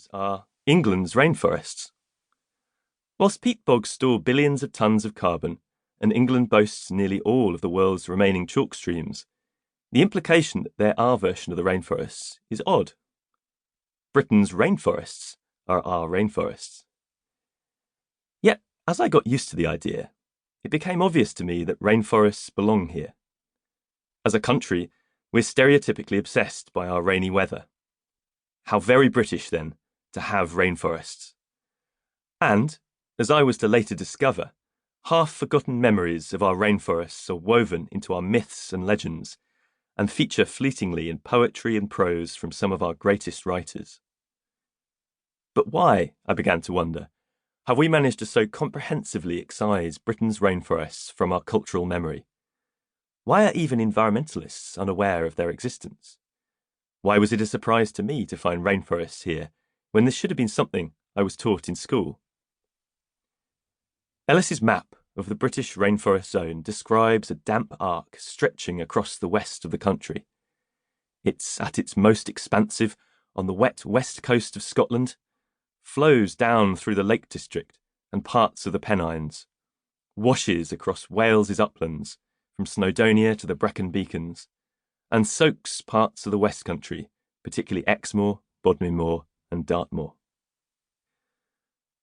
Times are England's rainforests. Whilst peat bogs store billions of tons of carbon, and England boasts nearly all of the world's remaining chalk streams, the implication that they're our version of the rainforests is odd. Britain's rainforests are our rainforests. Yet, as I got used to the idea, it became obvious to me that rainforests belong here. As a country, we're stereotypically obsessed by our rainy weather. How very British, then, to have rainforests. And, as I was to later discover, half-forgotten memories of our rainforests are woven into our myths and legends, and feature fleetingly in poetry and prose from some of our greatest writers. But why, I began to wonder, have we managed to so comprehensively excise Britain's rainforests from our cultural memory? Why are even environmentalists unaware of their existence? Why was it a surprise to me to find rainforests here, when this should have been something I was taught in school? Ellis's map of the British rainforest zone describes a damp arc stretching across the west of the country. It's at its most expansive on the wet west coast of Scotland, flows down through the Lake District and parts of the Pennines, washes across Wales's uplands from Snowdonia to the Brecon Beacons, and soaks parts of the West Country, particularly Exmoor, Bodmin Moor and Dartmoor.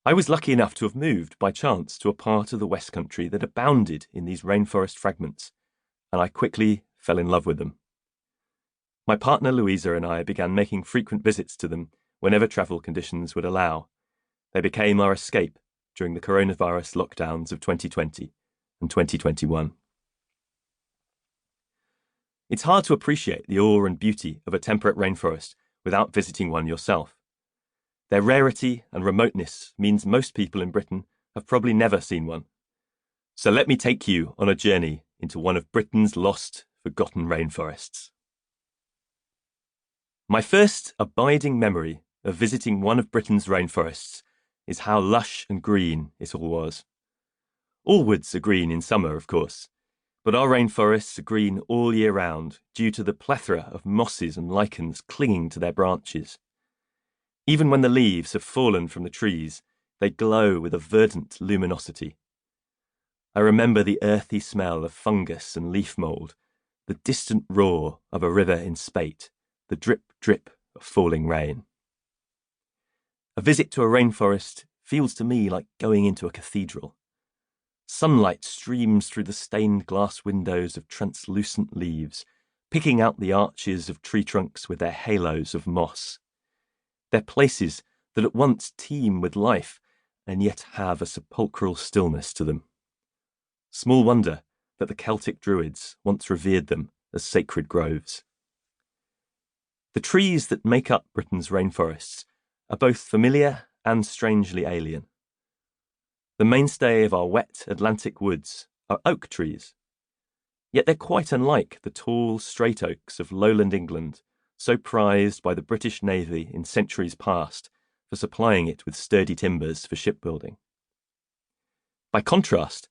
I was lucky enough to have moved by chance to a part of the West Country that abounded in these rainforest fragments, and I quickly fell in love with them. My partner Louisa and I began making frequent visits to them whenever travel conditions would allow. They became our escape during the coronavirus lockdowns of 2020 and 2021. It's hard to appreciate the awe and beauty of a temperate rainforest without visiting one yourself. Their rarity and remoteness means most people in Britain have probably never seen one. So let me take you on a journey into one of Britain's lost, forgotten rainforests. My first abiding memory of visiting one of Britain's rainforests is how lush and green it all was. All woods are green in summer, of course, but our rainforests are green all year round due to the plethora of mosses and lichens clinging to their branches. Even when the leaves have fallen from the trees, they glow with a verdant luminosity. I remember the earthy smell of fungus and leaf mould, the distant roar of a river in spate, the drip-drip of falling rain. A visit to a rainforest feels to me like going into a cathedral. Sunlight streams through the stained glass windows of translucent leaves, picking out the arches of tree trunks with their halos of moss. They're places that at once teem with life and yet have a sepulchral stillness to them. Small wonder that the Celtic druids once revered them as sacred groves. The trees that make up Britain's rainforests are both familiar and strangely alien. The mainstay of our wet Atlantic woods are oak trees, yet they're quite unlike the tall, straight oaks of lowland England, so prized by the British Navy in centuries past for supplying it with sturdy timbers for shipbuilding. By contrast,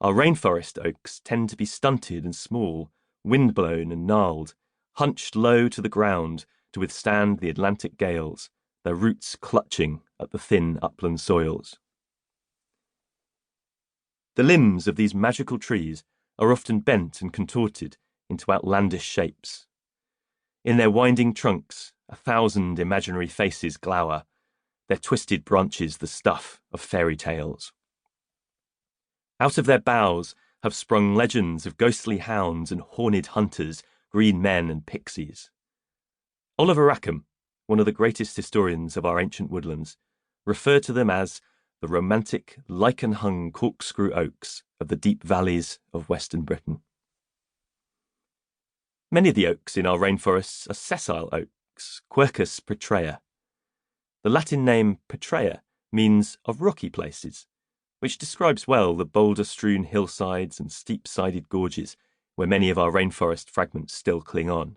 our rainforest oaks tend to be stunted and small, windblown and gnarled, hunched low to the ground to withstand the Atlantic gales, their roots clutching at the thin upland soils. The limbs of these magical trees are often bent and contorted into outlandish shapes. In their winding trunks, 1,000 imaginary faces glower, their twisted branches the stuff of fairy tales. Out of their boughs have sprung legends of ghostly hounds and horned hunters, green men and pixies. Oliver Rackham, one of the greatest historians of our ancient woodlands, referred to them as the romantic, lichen-hung corkscrew oaks of the deep valleys of Western Britain. Many of the oaks in our rainforests are sessile oaks, Quercus petrea. The Latin name petrea means of rocky places, which describes well the boulder-strewn hillsides and steep-sided gorges where many of our rainforest fragments still cling on.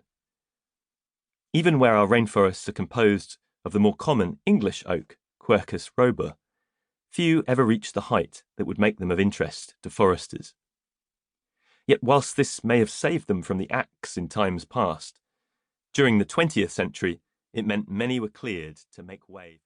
Even where our rainforests are composed of the more common English oak, Quercus robur, few ever reach the height that would make them of interest to foresters. Yet whilst this may have saved them from the axe in times past, during the 20th century it meant many were cleared to make way.